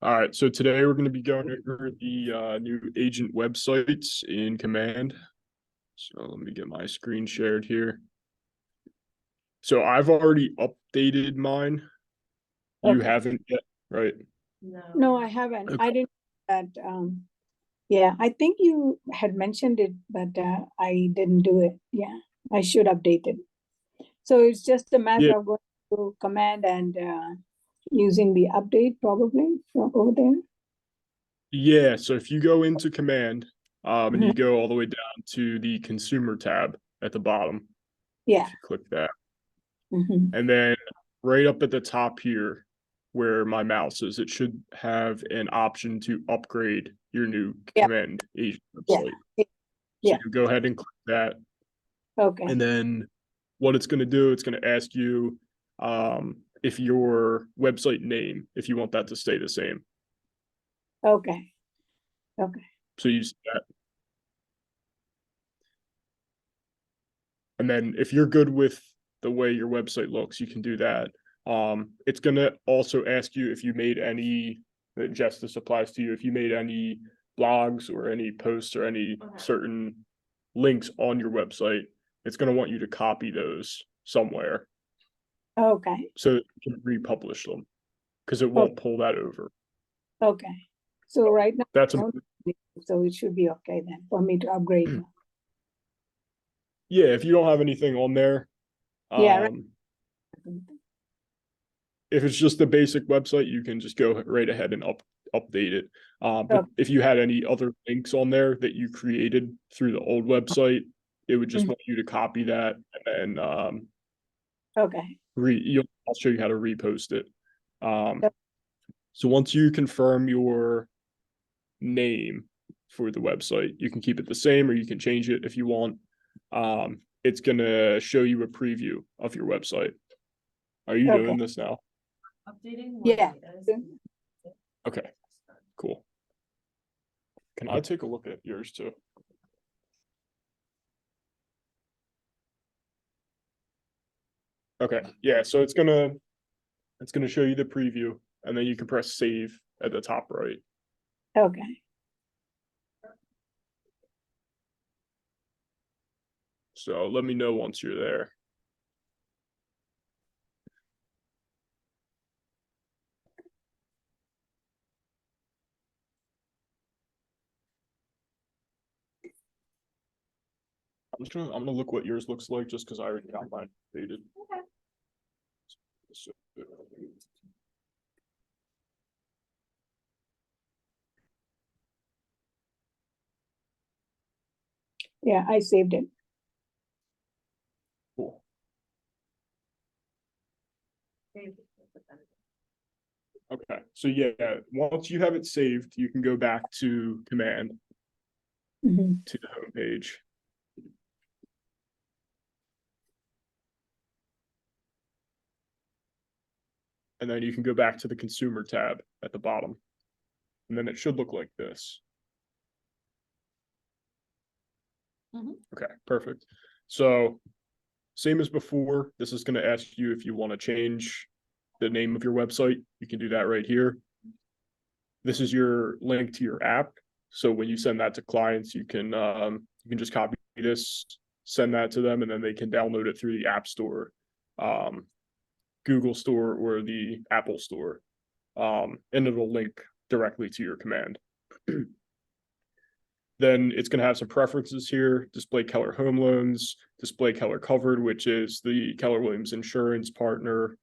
All right, so today we're going to be going over the new agent websites in Command. So let me get my screen shared here. So I've already updated mine. You Okay. haven't yet, right? No, I haven't. Okay. I didn't that yeah, I think you had mentioned it, but I didn't do it. Yeah, I should update it. So it's just a Yeah, matter of going to command and using the update probably from over there. yeah. So if you go into Command, and Mhm. you go all the way down to the Consumer tab at the bottom, Yeah. if you click that, Hmm. and then right up at the top here, where my mouse is, it should have an option to upgrade your new Yeah. Command agent Yeah. website. So Yeah. you go ahead and click that. Okay. And then what it's going to do, it's going to ask you if your website name, if you want that to stay the same. Okay. Okay. So you see that. And then if you're good with the way your website looks, you can do that. It's going to also ask you if you made any, just this applies to you, if you made any blogs or any posts or any certain links on your website, it's going to want you to copy those somewhere Okay. so that you can republish them because it Okay. won't pull that over. Okay. So right now, That's I a, don't so it should be okay then for me to upgrade now. yeah, if you don't have anything on there, Yeah. Right. um, if it's just a basic website, you can just go right ahead and update it. But Okay. if you had any other links on there that you created through the old website, it would just Mhm. want you to copy that and then Okay. I'll show you how to repost it. Um, So- so once you confirm your name for the website, you can keep it the same or you can change it if you want. It's gonna show you a preview of your website. Are you Okay. doing this now? Yeah. Okay, cool. Can I take a look at yours too? Okay, yeah, so it's gonna show you the preview and then you can press save at the top right. Okay. So let me know once you're there. I'm gonna look what yours looks like just because I already got mine updated. So, Yeah, I saved it. cool. Okay, so yeah, once you have it saved, you can go back to command Mhm. to the home page. And then you can go back to the consumer tab at the bottom. And then it should look like this. Okay, perfect. So same as before, this is going to ask you if you want to change the name of your website. You can do that right here. This is your link to your app. So when you send that to clients, you can just copy this, send that to them, and then they can download it through the App Store, um, Google Store, or the Apple Store, and it'll link directly to your command. Then it's going to have some preferences here: display Keller Home Loans, display Keller Covered, which is the Keller Williams insurance partner,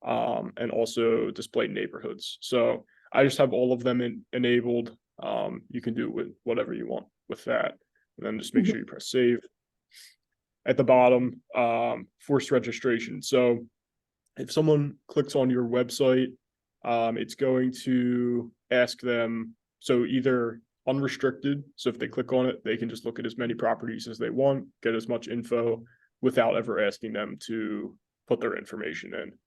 and also display neighborhoods. So I just have all of them enabled. You can do with whatever you want with that. And then just make Mhm. sure you press save. At the bottom, forced registration. So if someone clicks on your website, it's going to ask them, so either unrestricted, so if they click on it, they can just look at as many properties as they want, get as much info without ever asking them to put their information in.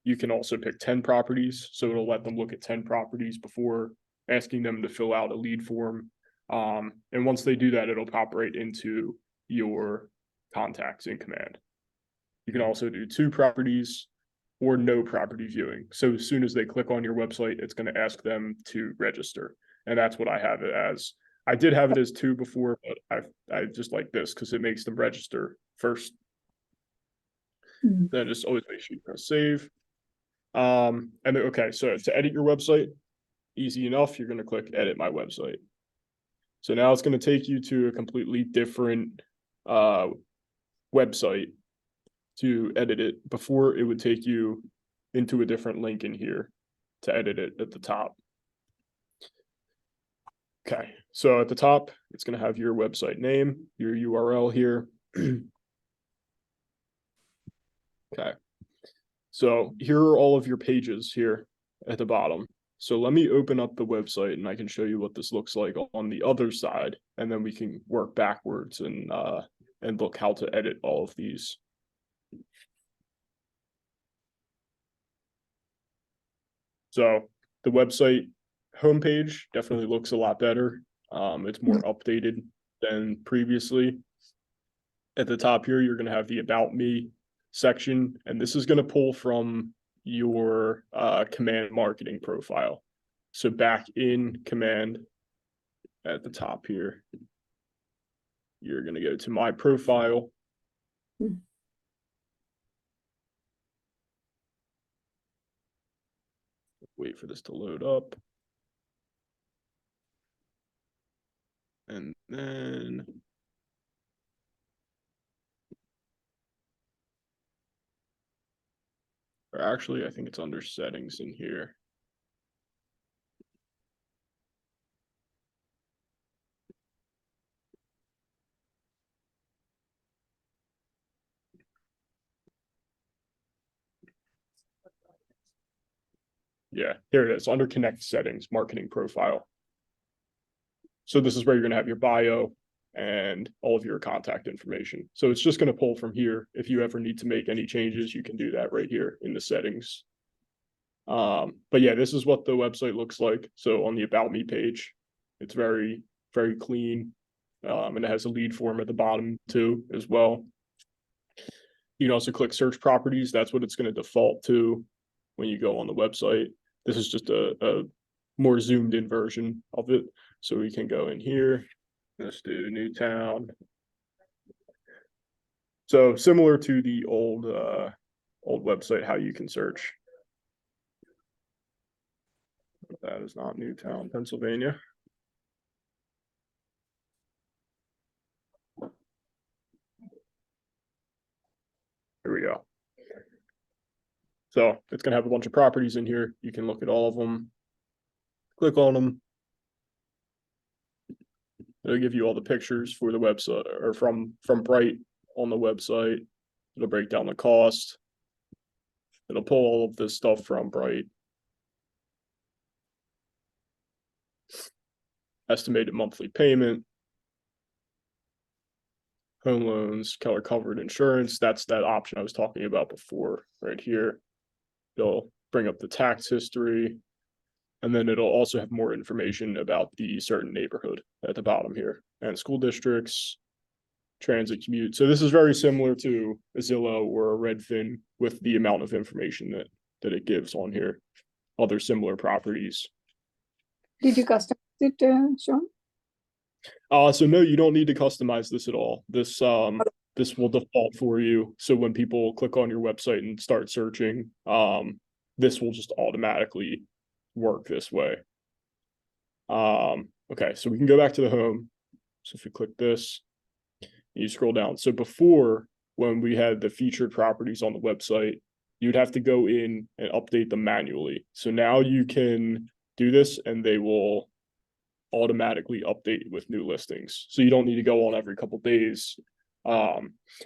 You can also pick 10 properties, so it'll let them look at 10 properties before asking them to fill out a lead form. And once they do that, it'll pop right into your contacts in command. You can also do 2 properties, or no property viewing. So as soon as they click on your website, it's going to ask them to register. And that's what I have it as. I did have it as 2 before, but I just like this because it makes them register first. Mhm. Then just always make sure you press save. And then, okay, so to edit your website, easy enough. You're going to click edit my website. So now it's going to take you to a completely different website to edit it. Before, it would take you into a different link in here to edit it at the top. Okay, so at the top, it's going to have your website name, your URL here. Okay, so here are all of your pages here at the bottom. So let me open up the website and I can show you what this looks like on the other side, and then we can work backwards and look how to edit all of these. So the website homepage definitely looks a lot better. It's more updated than previously. At the top here, you're going to have the About Me section, and this is going to pull from your Command marketing profile. So back in Command at the top here, you're going to go to My Profile. Wait for this to load up. And then or actually, I think it's under settings in here. Yeah, here it is, under Connect Settings, Marketing Profile. So this is where you're going to have your bio and all of your contact information. So it's just going to pull from here. If you ever need to make any changes, you can do that right here in the settings. But yeah, this is what the website looks like. So on the About Me page, it's very, very clean. And it has a lead form at the bottom too, as well. You can also click search properties. That's what it's going to default to when you go on the website. This is just a more zoomed in version of it. So we can go in here. Let's do Newtown. So similar to the old website, how you can search. That is not Newtown, Pennsylvania. Here we go. So it's going to have a bunch of properties in here. You can look at all of them, click on them. It'll give you all the pictures for the website or from Bright on the website. It'll break down the cost. It'll pull all of this stuff from Bright. Estimated monthly payment. Home loans, Keller covered insurance. That's that option I was talking about before right here. It'll bring up the tax history. And then it'll also have more information about the certain neighborhood at the bottom here and school districts, transit commute. So this is very similar to a Zillow or a Redfin with the amount of information that it gives on here. Other similar properties. Did you customize it, Sean? So no, you don't need to customize this at all. This will default for you. So when people click on your website and start searching, this will just automatically work this way. Okay, so we can go back to the home. So if you click this, you scroll down. So before, when we had the featured properties on the website, you'd have to go in and update them manually. So now you can do this and they will automatically update with new listings. So you don't need to go on every couple days. I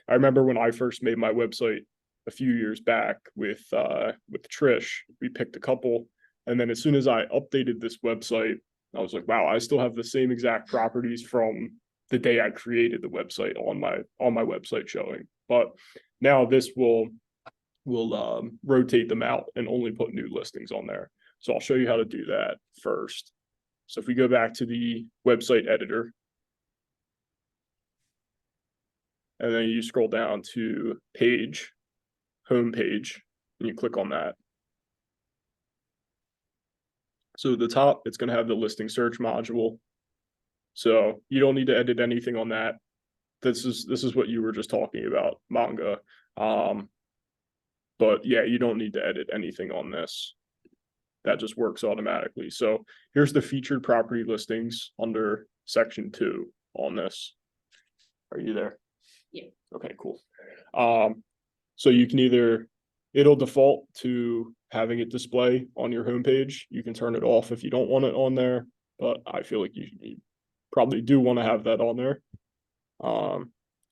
remember when I first made my website a few years back with Trish, we picked a couple. And then as soon as I updated this website, I was like, wow, I still have the same exact properties from the day I created the website on my website showing. But now this will rotate them out and only put new listings on there. So I'll show you how to do that first. So if we go back to the website editor, and then you scroll down to page, home page, and you click on that. So at the top, it's going to have the listing search module. So you don't need to edit anything on that. This is what you were just talking about, manga. But yeah, you don't need to edit anything on this. That just works automatically. So here's the featured property listings under section 2 on this. Are you there? Yeah. Okay, cool. So you can it'll default to having it display on your homepage. You can turn it off if you don't want it on there, but I feel like you probably do want to have that on there.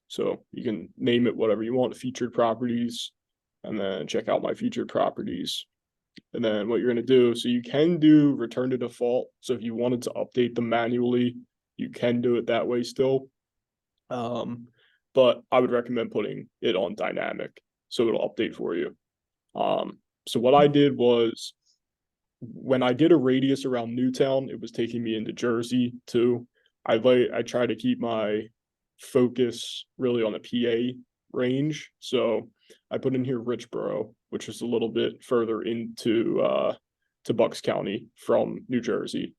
So you can name it whatever you want, featured properties, and then check out my featured properties. And then what you're going to do, so you can do return to default. So if you wanted to update them manually, you can do it that way still. But I would recommend putting it on dynamic so it'll update for you. So what I did was when I did a radius around Newtown, it was taking me into Jersey too. I try to keep my focus really on the PA range. So I put in here Richboro, which is a little bit further into to Bucks County from New Jersey.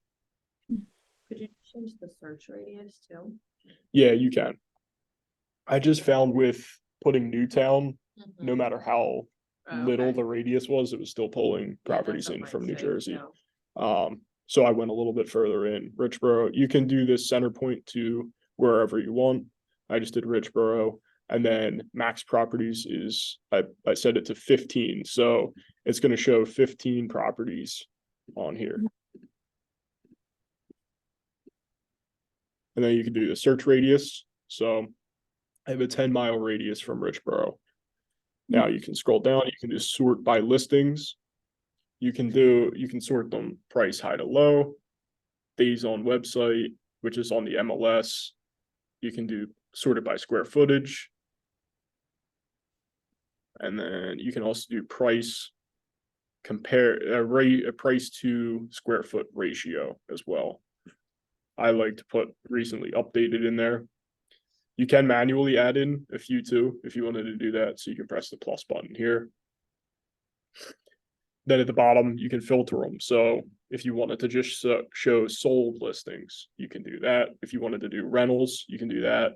Could you change the search radius too? Yeah, you can. I just found with putting Newtown, no matter how little the radius was, it was still pulling properties in from New Jersey. So I went a little bit further in Richboro. You can do this center point to wherever you want. I just did Richboro, and then max properties is I set it to 15. So it's going to show 15 properties on here. And then you can do the search radius. So I have a 10-mile radius from Richboro. Now you can scroll down, you can just sort by listings. You can sort them price high to low, days on website, which is on the MLS. You can do sort it by square footage. And then you can also do price, compare a price to square foot ratio as well. I like to put recently updated in there. You can manually add in a few too, if you wanted to do that. So you can press the plus button here. Then at the bottom, you can filter them. So if you wanted to just show sold listings, you can do that. If you wanted to do rentals, you can do that.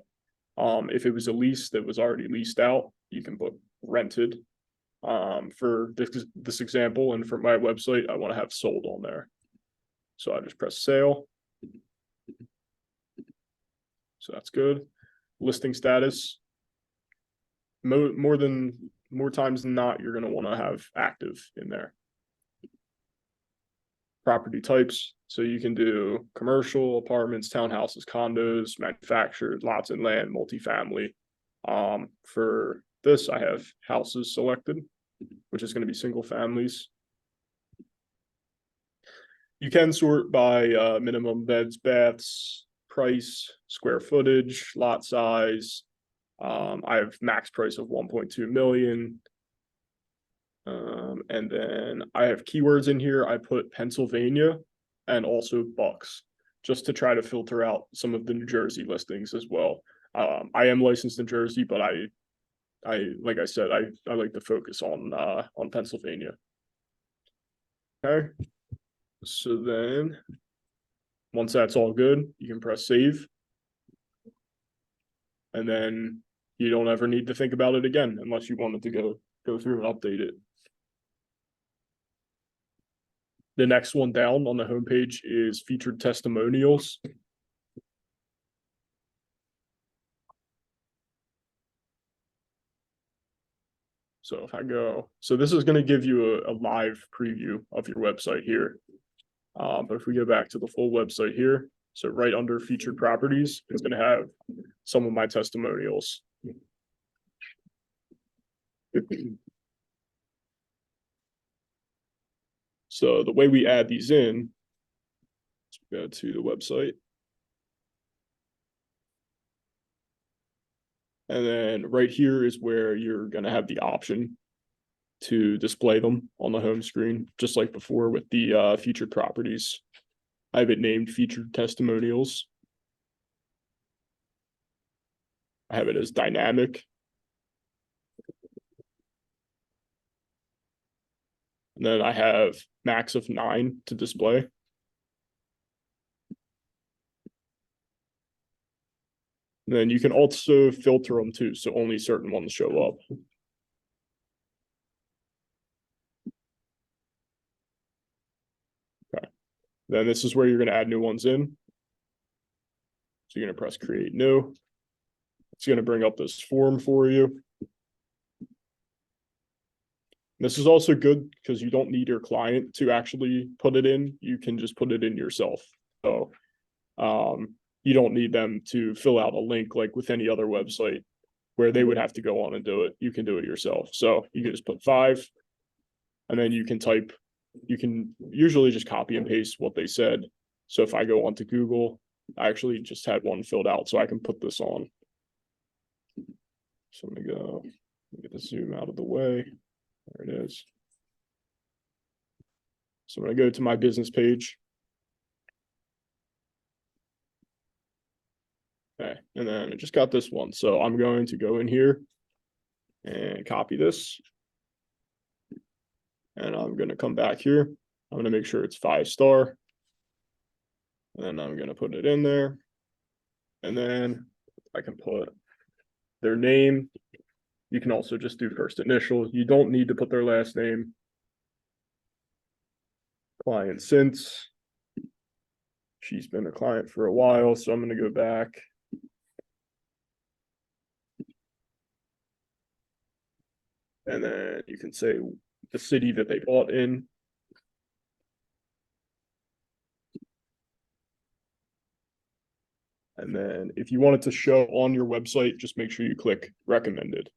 If it was a lease that was already leased out, you can put rented. For this example, and for my website, I want to have sold on there. So I just press sale. So that's good. Listing status. More times than not, you're going to want to have active in there. Property types. So you can do commercial, apartments, townhouses, condos, manufactured, lots and land, multifamily. For this, I have houses selected, which is going to be single families. You can sort by minimum beds, baths, price, square footage, lot size. I have max price of 1.2 million. And then I have keywords in here. I put Pennsylvania and also Bucks, just to try to filter out some of the New Jersey listings as well. I am licensed in Jersey, but I like I said, I like to focus on Pennsylvania. Okay. So then once that's all good, you can press save. And then you don't ever need to think about it again unless you wanted to go through and update it. The next one down on the homepage is featured testimonials. So if I go, so this is going to give you a live preview of your website here. But if we go back to the full website here, so right under featured properties, it's going to have some of my testimonials. So the way we add these in, let's go to the website. And then right here is where you're going to have the option to display them on the home screen, just like before with the featured properties. I have it named featured testimonials. I have it as dynamic. And then I have max of 9 to display. And then you can also filter them too, so only certain ones show up. Okay. Then this is where you're going to add new ones in. So you're going to press create new. It's going to bring up this form for you. This is also good because you don't need your client to actually put it in. You can just put it in yourself. So you don't need them to fill out a link like with any other website where they would have to go on and do it. You can do it yourself. So you can just put 5 and then you can type, you can usually just copy and paste what they said. So if I go onto Google, I actually just had one filled out, so I can put this on. So I'm gonna go get the zoom out of the way. There it is. So I'm gonna go to my business page. Okay, and then I just got this one. So I'm going to go in here and copy this. And I'm gonna come back here. I'm gonna make sure it's 5-star. And then I'm gonna put it in there. And then I can put their name. You can also just do first initial. You don't need to put their last name. Client since. She's been a client for a while, so I'm gonna go back. And then you can say the city that they bought in. And then if you want it to show on your website, just make sure you click recommended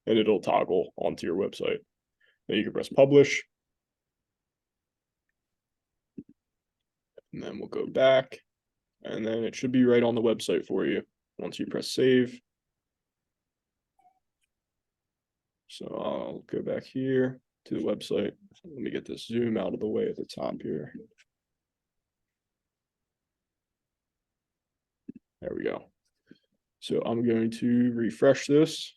and it'll toggle onto your website. Then you can press publish. And then we'll go back and then it should be right on the website for you once you press save. So I'll go back here to the website. Let me get this zoom out of the way at the top here. There we go. So I'm going to refresh this.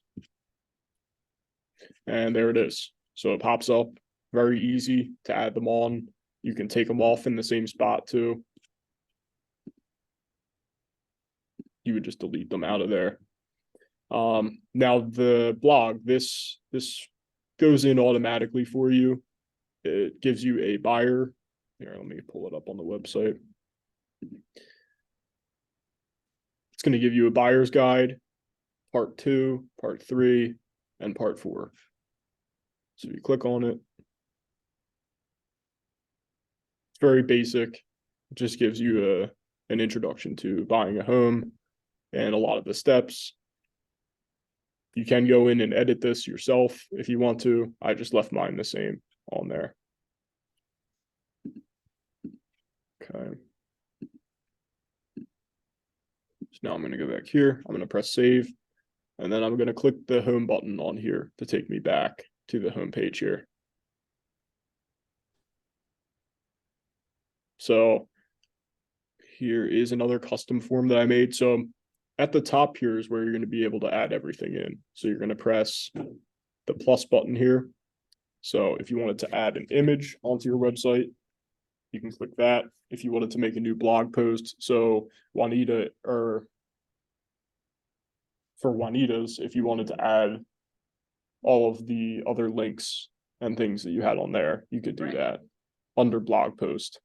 And there it is. So it pops up, very easy to add them on. You can take them off in the same spot too. You would just delete them out of there. Now the blog, this goes in automatically for you. It gives you a buyer. Here, let me pull it up on the website. It's going to give you a buyer's guide, part 2, part 3, and part 4. So you click on it. It's very basic. It just gives you an introduction to buying a home and a lot of the steps. You can go in and edit this yourself if you want to. I just left mine the same on there. Okay. So now I'm going to go back here. I'm going to press save. And then I'm going to click the home button on here to take me back to the home page here. So here is another custom form that I made. So at the top here is where you're going to be able to add everything in. So you're going to press the plus button here. So if you wanted to add an image onto your website, you can click that. If you wanted to make a new blog post, so Juanita, or for Juanita's, if you wanted to add all of the other links and things that you had on there, you could do Right. that under blog post.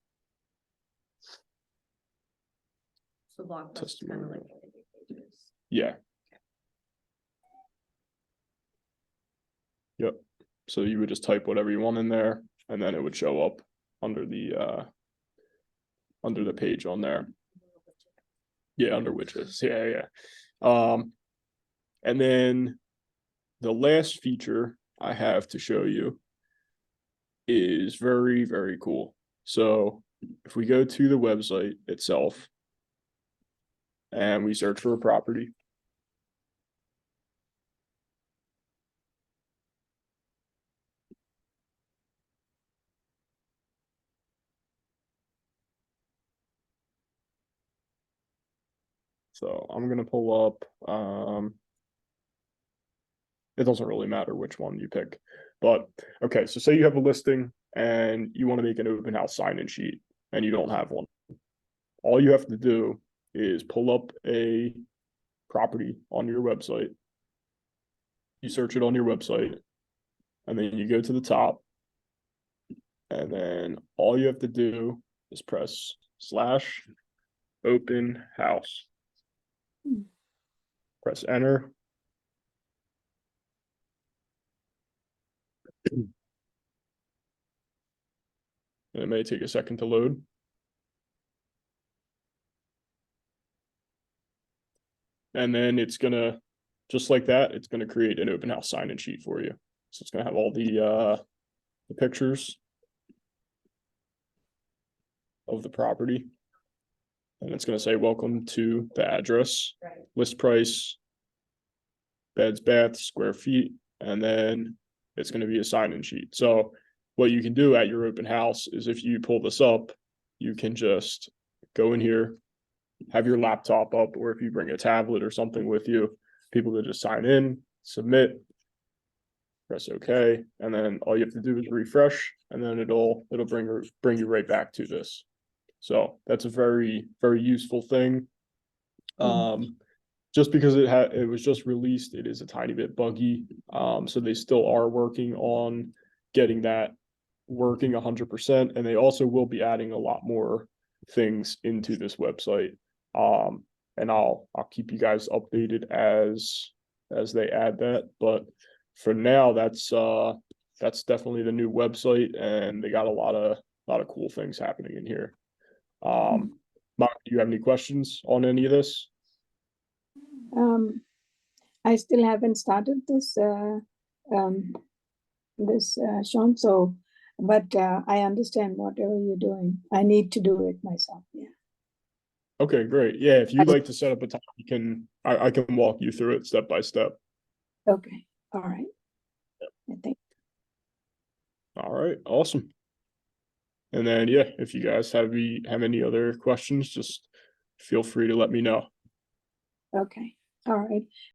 So blog post is kind of like landing pages. Yeah. Yep. So you would just type whatever you want in there, and then it would show up under the page on there. Yeah, under widgets. Yeah. And then the last feature I have to show you is very, very cool. So if we go to the website itself and we search for a property. So I'm going to pull up, it doesn't really matter which one you pick, but okay. So say you have a listing and you want to make an open house sign-in sheet and you don't have one. All you have to do is pull up a property on your website. You search it on your website, and then you go to the top, and then all you have to do is press /open house. Press enter. And it may take a second to load. And then it's gonna, just like that, it's gonna create an open house sign-in sheet for you. So it's gonna have all the pictures of the property. And it's gonna say, welcome to the address, Right. list price, beds, baths, square feet, and then it's gonna be a sign-in sheet. So what you can do at your open house is if you pull this up, you can just go in here, have your laptop up, or if you bring a tablet or something with you, people can just sign in, submit, press OK, and then all you have to do is refresh, and then it'll bring you right back to this. So that's a very, very useful thing. Just because it was just released, it is a tiny bit buggy. So they still are working on getting that working 100%, and they also will be adding a lot more things into this website. And I'll keep you guys updated as they add that. But for now, that's definitely the new website, and they got a lot of cool things happening in here. Mark, do you have any questions on any of this? I still haven't started this, Sean, so, but I understand whatever you're doing. I need to do it myself, yeah. Okay, great. Yeah, if you'd like to set up a time, I can walk you through it step by step. Okay, all right. I think, All right, awesome. And then, yeah, if you guys have any other questions, just feel free to let me know. okay, all right.